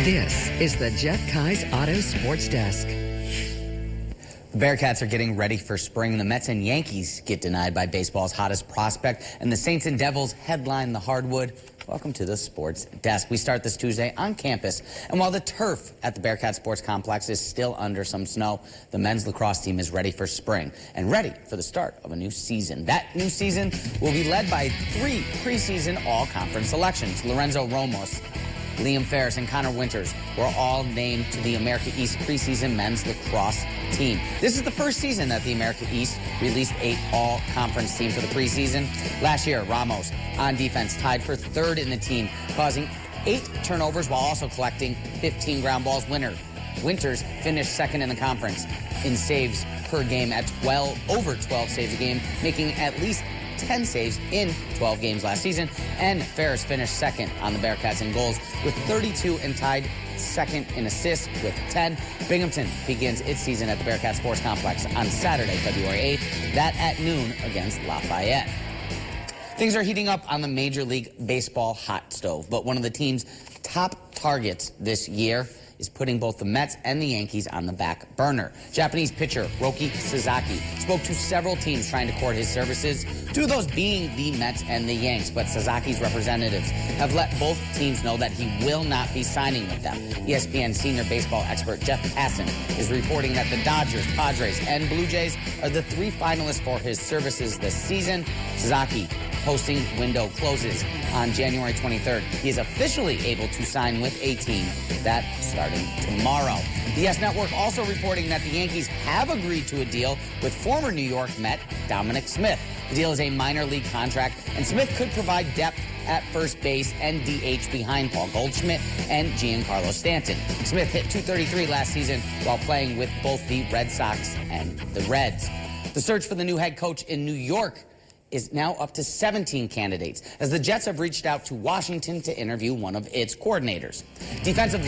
This is the Jeff Kai's Auto Sports Desk. The Bearcats are getting ready for spring. The Mets and Yankees get denied by baseball's hottest prospect, and the Saints and Devils headline the hardwood. Welcome to the Sports Desk. We start this Tuesday on campus, and while the turf at the Bearcat Sports Complex is still under some snow, the men's lacrosse team is ready for spring and ready for the start of a new season. That new season will be led by 3 preseason All-Conference selections. Lorenzo Ramos, Liam Ferris, and Connor Winters were all named to the America East preseason men's lacrosse team. This is the first season that the America East released a all-conference team for the preseason. Last year, Ramos on defense tied for 3rd in the team, causing 8 turnovers while also collecting 15 ground balls. Winters finished 2nd in the conference in saves per game at over 12 saves a game, making at least 10 saves in 12 games last season. And Ferris finished 2nd on the Bearcats in goals with 32 and tied 2nd in assists with 10. Binghamton begins its season at the Bearcat Sports Complex on Saturday, February 8th, that at noon against Lafayette. Things are heating up on the Major League Baseball hot stove, but one of the team's top targets this year is putting both the Mets and the Yankees on the back burner. Japanese pitcher Roki Sasaki spoke to several teams trying to court his services, 2 of those being the Mets and the Yanks, but Sasaki's representatives have let both teams know that he will not be signing with them. ESPN senior baseball expert Jeff Passan is reporting that the Dodgers, Padres, and Blue Jays are the 3 finalists for his services this season. Sasaki posting window closes on January 23rd. He is officially able to sign with a team that starting tomorrow. The YES Network also reporting that the Yankees have agreed to a deal with former New York Met Dominic Smith. The deal is a minor league contract, and Smith could provide depth at first base and DH behind Paul Goldschmidt and Giancarlo Stanton. Smith hit .233 last season while playing with both the Red Sox and the Reds. The search for the new head coach in New York is now up to 17 candidates, as the Jets have reached out to Washington to interview one of its coordinators. Detroit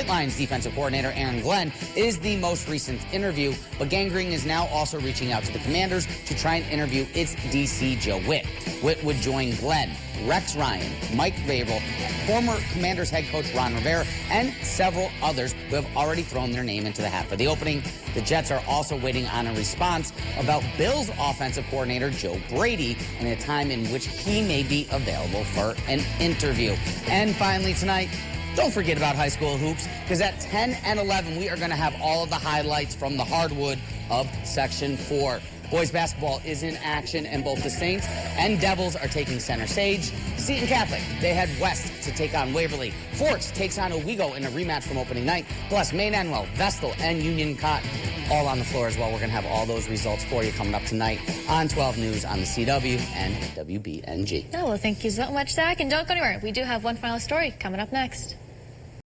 Lions defensive coordinator Aaron Glenn is the most recent interview, but Gang Green is now also reaching out to the Commanders to try and interview its DC Joe Witt. Witt would join Glenn, Rex Ryan, Mike Vrabel, former Commanders head coach Ron Rivera, and several others who have already thrown their name into the hat for the opening. The Jets are also waiting on a response about Bills offensive coordinator Joe Brady and a time in which he may be available for an interview. And finally tonight, don't forget about high school hoops, because at 10 and 11, we are going to have all of the highlights from the hardwood of Section 4. Boys basketball is in action, and both the Saints and Devils are taking center stage. Seton Catholic, they head west to take on Waverly. Forks takes on Owego in a rematch from opening night. Plus, Maine Anwell, Vestal, and Union Cotton all on the floor as well. We're going to have all those results for you coming up tonight on 12 News on the CW and WBNG. Oh, well, thank you so much, Zach. And don't go anywhere. We do have one final story coming up next.